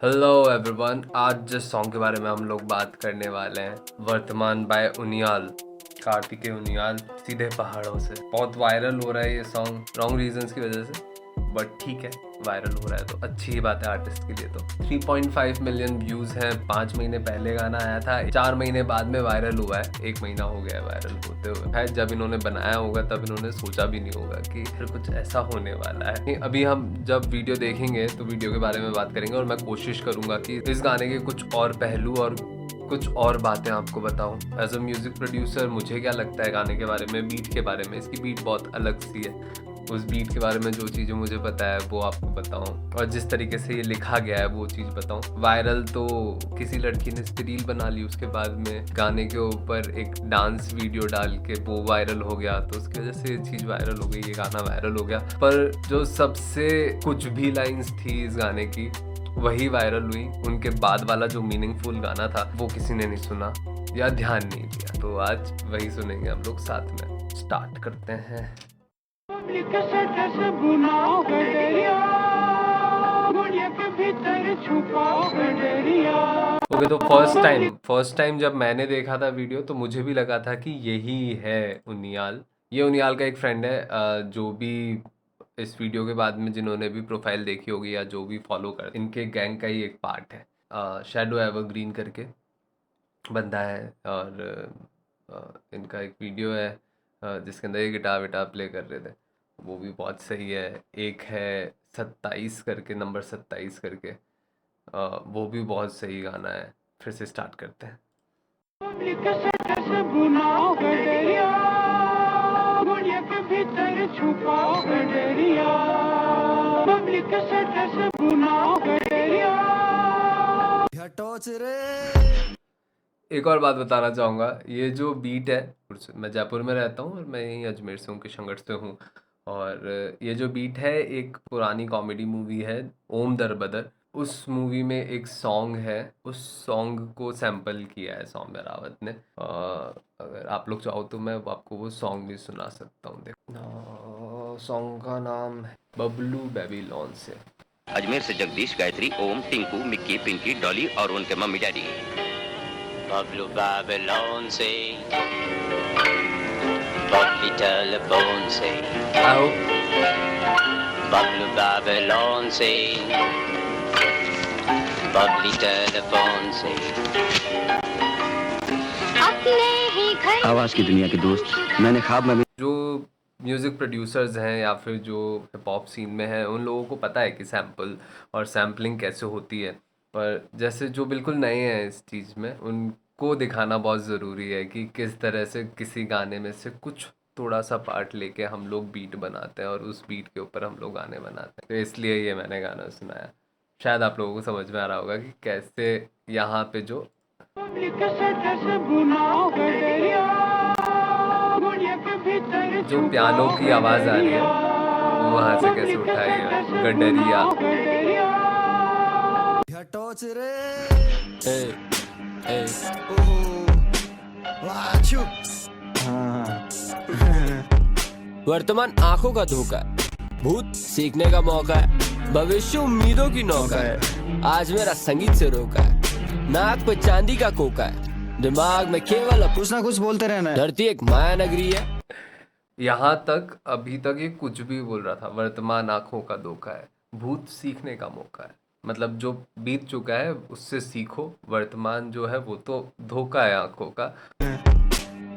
Hello everyone, आज जिस song के बारे में हम लोग बात करने वाले हैं, वर्तमान बाय उनियाल, कार्तिकेय उनियाल, सीधे पहाड़ों से। बहुत वायरल हो रहा है ये सॉन्ग रॉन्ग रीजंस की वजह से, बट ठीक है, वायरल हो रहा है तो अच्छी ही बात है आर्टिस्ट के लिए। तो 3.5 मिलियन व्यूज हैं। 5 महीने पहले गाना आया था, 4 महीने बाद में वायरल हुआ है। 1 महीना हो गया है वायरल होते हुए। है जब इन्होंने बनाया होगा तब इन्होंने सोचा भी नहीं होगा कि फिर कुछ ऐसा होने वाला है। अभी हम जब वीडियो देखेंगे तो वीडियो के बारे में बात करेंगे और मैं कोशिश करूंगा कि इस गाने के कुछ और पहलू और कुछ और बातें आपको बताऊं। एज अ म्यूजिक प्रोड्यूसर मुझे क्या लगता है गाने के बारे में, बीट के बारे में। इसकी बीट बहुत अलग सी है। उस बीट के बारे में जो चीज़ें मुझे पता है वो आपको बताऊं, और जिस तरीके से ये लिखा गया है वो चीज़ बताऊं। वायरल तो किसी लड़की ने रील बना ली, उसके बाद में गाने के ऊपर एक डांस वीडियो डाल के वो वायरल हो गया, तो उसकी वजह से ये चीज़ वायरल हो गई, ये गाना वायरल हो गया। पर जो सबसे कुछ भी लाइन्स थी इस गाने की वही वायरल हुई। उनके बाद वाला जो मीनिंगफुल गाना था वो किसी ने नहीं सुना या ध्यान नहीं दिया, तो आज वही सुनेंगे हम लोग साथ में। स्टार्ट करते हैं। ओके, तो फर्स्ट टाइम जब मैंने देखा था वीडियो तो मुझे भी लगा था कि यही है उनियाल। ये उनियाल का एक फ्रेंड है, जो भी इस वीडियो के बाद में जिन्होंने भी प्रोफाइल देखी होगी या जो भी फॉलो कर, इनके गैंग का ही एक पार्ट है। शैडो एवरग्रीन करके बंदा है, और इनका एक वीडियो है जिसके अंदर ये गिटार विटार प्ले कर रहे थे, वो भी बहुत सही है। एक है 27 करके, नंबर 27 करके, वो भी बहुत सही गाना है। फिर से स्टार्ट करते हैं। एक और बात बताना चाहूँगा, ये जो बीट है, मैं जयपुर में रहता हूँ और मैं यहीं अजमेर से हूँ, किशनगढ़ से हूँ। और ये जो बीट है एक पुरानी कॉमेडी मूवी है ओम दरबदर, उस मूवी में एक सॉन्ग है, उस सॉन्ग को सैम्पल किया है सौम्य रावत ने। अगर आप लोग चाहो तो मैं आपको वो सॉन्ग भी सुना सकता हूँ। देखो, सॉन्ग का नाम है बबलू बेबीलोन से। अजमेर से जगदीश, गायत्री, ओम, टिंकू, मिक्की, पिंकी, डॉली और उनके मम्मी डैडी। बबलू बेबीलोन से, बबली टेलीफोन से, आओ बबलू बेबीलोन से, बबली टेलीफोन से। अपने ही घर आवाज की दुनिया के दोस्त, मैंने ख्वाब में जो म्यूज़िक प्रोड्यूसर्स हैं या फिर जो हिप हॉप सीन में हैं, उन लोगों को पता है कि सैम्पल और सैम्पलिंग कैसे होती है। पर जैसे जो बिल्कुल नए हैं इस चीज़ में, उनको दिखाना बहुत ज़रूरी है कि किस तरह से किसी गाने में से कुछ थोड़ा सा पार्ट लेके हम लोग बीट बनाते हैं और उस बीट के ऊपर हम लोग गाने बनाते हैं। तो इसलिए ये मैंने गाना सुनाया। शायद आप लोगों को समझ में आ रहा होगा कि कैसे यहाँ पे जो पियानो की आवाज़ आ रही है वो वहाँ से कैसे उठाई है। गडरिया वर्तमान आंखों का धोखा है, भूत सीखने का मौका है, भविष्य उम्मीदों की नौका है। आज मेरा संगीत से रोका है, नाक पे चांदी का कोका है, दिमाग में केवल कुछ ना कुछ बोलते रहना। धरती एक माया नगरी है। यहाँ तक अभी तक ये कुछ भी बोल रहा था। वर्तमान आंखों का धोखा है, भूत सीखने का मौका है। मतलब जो बीत चुका है उससे सीखो, वर्तमान जो है वो तो धोखा है आंखों का।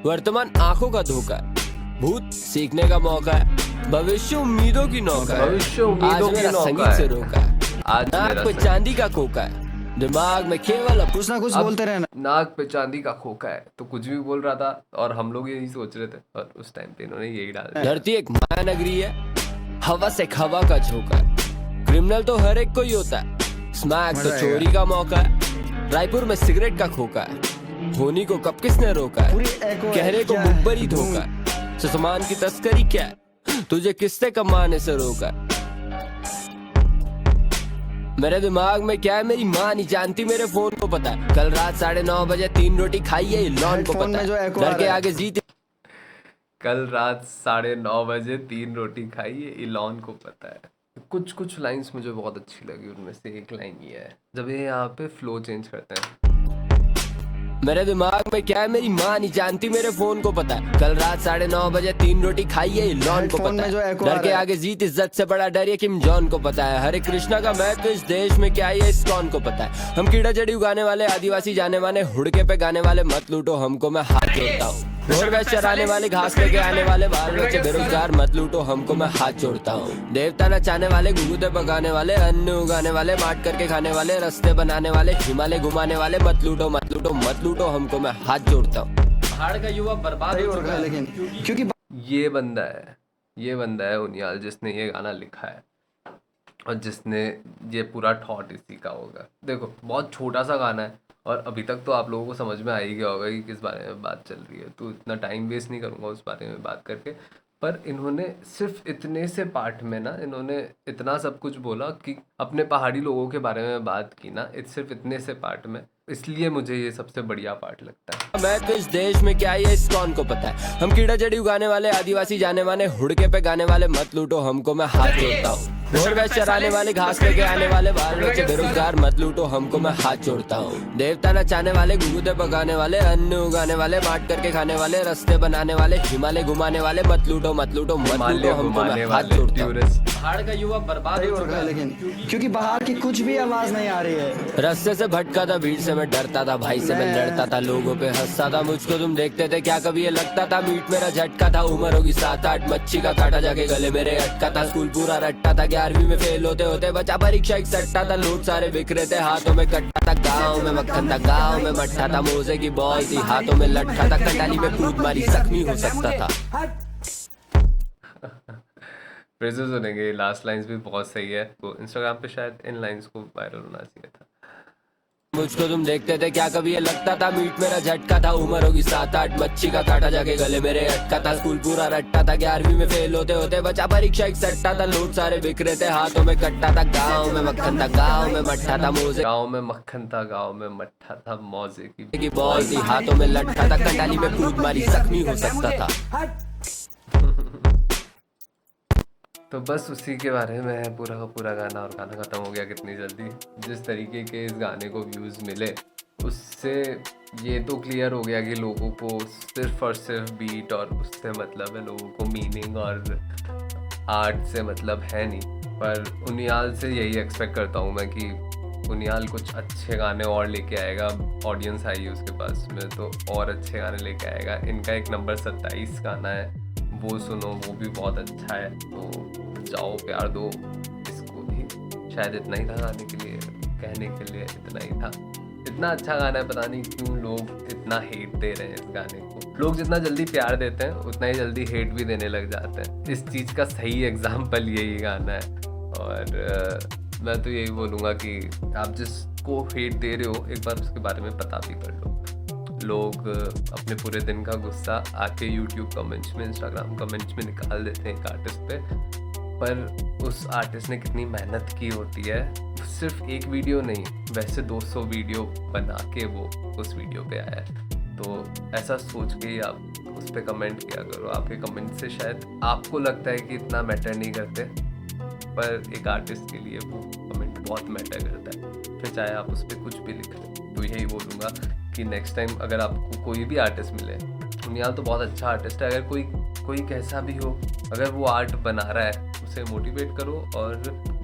वर्तमान आंखों का धोखा है, भूत सीखने का मौका है, भविष्य उम्मीदों की नौका है। भविष्य उम्मीदों की नौका संगीत से रोका है, आज नाक पे चांदी का कोका है, दिमाग में केवल कुछ ना कुछ बोलते रहना। नाक पे चांदी का खोका है, तो कुछ भी बोल रहा था और हम लोग यही सोच रहे थे, और उस टाइम पे इन्होंने यही डाल दिया। धरती एक माया नगरी है, हवा से हवा का झोंका है, क्रिमिनल तो हर एक को ही होता है, स्मैक तो चोरी का मौका है, रायपुर में सिगरेट का खोका है, होनी को कब किसने रोका है, गहरे को मुखबर ही धोखा है, सामान की तस्करी क्या है, तुझे किससे कमाने से रोका है। मेरे दिमाग में क्या है मेरी माँ नहीं जानती, मेरे फोन को पता है, कल रात 9:30 बजे 3 रोटी खाई है, लॉन को पता है, घर के आगे जीत। कल रात 9:30 बजे 3 रोटी खाई है, इलॉन को पता है। कुछ कुछ लाइंस मुझे बहुत अच्छी लगी, उनमें से एक लाइन ये है जब ये यहाँ पे फ्लो चेंज करते हैं। मेरे दिमाग में क्या है मेरी माँ नहीं जानती, मेरे फोन को पता है। कल रात 9:30 बजे 3 रोटी खाई है, लॉन को पता है। डर के आगे जीत इज्जत से बड़ा डर ये किम जॉन को पता है। हरे कृष्णा का महत्व इस देश में क्या है ये इस्कॉन को पता है। हम कीड़ा जड़ी उगाने वाले आदिवासी जाने माने, हुड़के पे गाने वाले मत लूटो हमको, मैं हाथ जोड़ता हूँ। और वैसे चराने वाले घास लेके आने वाले बाल बच्चे बेरोजगार मत लूटो हमको, मैं हाथ जोड़ता हूँ। देवता नचाने वाले, घुघुते पकाने वाले, अन्न उगाने वाले, माट करके खाने वाले, रास्ते बनाने वाले, हिमालय घुमाने वाले मत लूटो मत लूटो मत लूटो हमको, मैं हाथ जोड़ता हूँ। पहाड़ का युवा बर्बाद हो चुका है लेकिन क्योंकि ये बंदा है उनियाल जिसने ये गाना लिखा है और जिसने ये पूरा थॉट इसी का होगा। देखो बहुत छोटा सा गाना है और अभी तक तो आप लोगों को समझ में आ ही गया होगा कि किस बारे में बात चल रही है, तो इतना टाइम वेस्ट नहीं करूँगा उस बारे में बात करके। पर इन्होंने सिर्फ इतने से पार्ट में ना इन्होंने इतना सब कुछ बोला कि अपने पहाड़ी लोगों के बारे में बात की ना, सिर्फ इतने से पार्ट में, इसलिए मुझे ये सबसे बढ़िया पार्ट लगता है। मैं तो इस देश में क्या है ये इस्कॉन को पता है। हम कीड़ा जड़ी उगाने वाले आदिवासी जाने माने, हुड़के पे गाने वाले मत लूटो हमको, मैं हाथ जोड़ता हूँ। और वैसे चराने वाले घास लेके आने वाले बाल बच्चे बेरोजगार मत लूटो हमको, मैं हाथ जोड़ता हूँ। देवता नचाने वाले, घुघुते पकाने वाले, अन्न उगाने वाले, माट करके खाने वाले, रास्ते बनाने वाले, हिमालय घुमाने वाले मत लूटो मत लूटो मत लूटो हमको, मैं हाथ जोड़ता हूँ। पहाड़ का युवा बर्बाद हो चुका है लेकिन क्योंकि बाहर की कुछ भी आवाज नहीं आ रही है। रास्ते से भटका था, भीड़ से मैं डरता था, भाई से मैं लड़ता था, लोगों पे हंसता था। मुझको तुम देखते थे क्या कभी ये लगता था मीट मेरा झटका था। उम्र होगी 7-8, मच्छी का कांटा जाके गले मेरे अटका था। स्कूल पूरा रट्टा था, 11वीं में फेल होते होते बचा परीक्षा एक सट्टा था। लोग सारे बिखरे थे, हाथों में कट्टा था, गाँव में मक्खन था, गाँव में मट्ठा था। मोजे की बॉल थी, हाथों में लट्ठा था, कंडाली में कूद मारी जख्मी हो सकता था। प्रेजेस सुनेंगे, लास्ट लाइंस भी बहुत सही है, तो इंस्टाग्राम पे शायद इन लाइंस को वायरल होना चाहिए था। मुझको तुम देखते थे क्या कभी ये लगता था मीट मेरा झटका था। उम्र होगी 7-8, मच्छी का कांटा जाके गले मेरे अटका था। स्कूल पूरा रट्टा था, 11वीं में फेल होते होते बचा परीक्षा एक सट्टा था। लोग सारे बिखरे थे, हाथों में कट्टा था, गाँव में मक्खन था, गाँव में मट्ठा था। मोजे गाँव में मक्खन था, गाँव में मट्ठा था, मौजे की बॉल थी, हाथों में लट्ठा था, कंडाली में कूद मारी जख्मी हो सकता था। तो बस उसी के बारे में है पूरा का पूरा गाना, और गाना ख़त्म हो गया कितनी जल्दी। जिस तरीके के इस गाने को व्यूज़ मिले उससे ये तो क्लियर हो गया कि लोगों को सिर्फ और सिर्फ बीट और उससे मतलब है, लोगों को मीनिंग और आर्ट से मतलब है नहीं। पर उनियाल से यही एक्सपेक्ट करता हूँ मैं कि उनियाल कुछ अच्छे गाने और लेके आएगा। ऑडियंस आई है उसके पास में, तो और अच्छे गाने लेके आएगा। इनका एक नंबर 27 गाना है, वो सुनो, वो भी बहुत अच्छा है। तो जाओ प्यार दो इसको भी। शायद इतना ही था गाने के लिए, कहने के लिए इतना ही था। इतना अच्छा गाना है, पता नहीं क्यों लोग इतना हेट दे रहे हैं इस गाने को। लोग जितना जल्दी प्यार देते हैं उतना ही जल्दी हेट भी देने लग जाते हैं। इस चीज़ का सही एग्जाम्पल यही गाना है। और मैं तो यही बोलूँगा कि आप जिसको हेट दे रहे हो एक बार उसके बारे में पता भी कर लो। लोग अपने पूरे दिन का गुस्सा आके यूट्यूब कमेंट्स में, इंस्टाग्राम कमेंट्स में निकाल देते हैं एक आर्टिस्ट पे, पर उस आर्टिस्ट ने कितनी मेहनत की होती है। सिर्फ एक वीडियो नहीं, वैसे 200 वीडियो बना के वो उस वीडियो पे आया है। तो ऐसा सोच के ही आप उस पर कमेंट किया करो। आपके कमेंट से शायद आपको लगता है कि इतना मैटर नहीं करते, पर एक आर्टिस्ट के लिए वो कमेंट बहुत मैटर करता है। फिर चाहे आप उस पर कुछ भी लिख लें। तो यही बोलूँगा कि नेक्स्ट टाइम अगर आपको कोई भी आर्टिस्ट मिले, उनियाल तो बहुत अच्छा आर्टिस्ट है, अगर कोई कैसा भी हो, अगर वो आर्ट बना रहा है उसे मोटिवेट करो और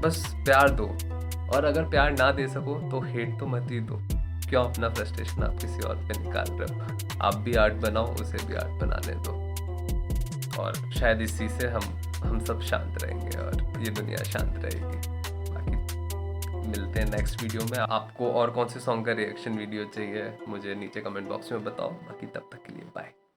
बस प्यार दो। और अगर प्यार ना दे सको तो हेट तो मत ही दो। क्यों अपना फ्रस्ट्रेशन आप किसी और पे निकाल रहे हो? आप भी आर्ट बनाओ, उसे भी आर्ट बनाने दो, और शायद इसी से हम सब शांत रहेंगे और ये दुनिया शांत रहेगी। बाकी मिलते हैं नेक्स्ट वीडियो में। आपको और कौन से सॉन्ग का रिएक्शन वीडियो चाहिए मुझे नीचे कमेंट बॉक्स में बताओ। बाकी तब तक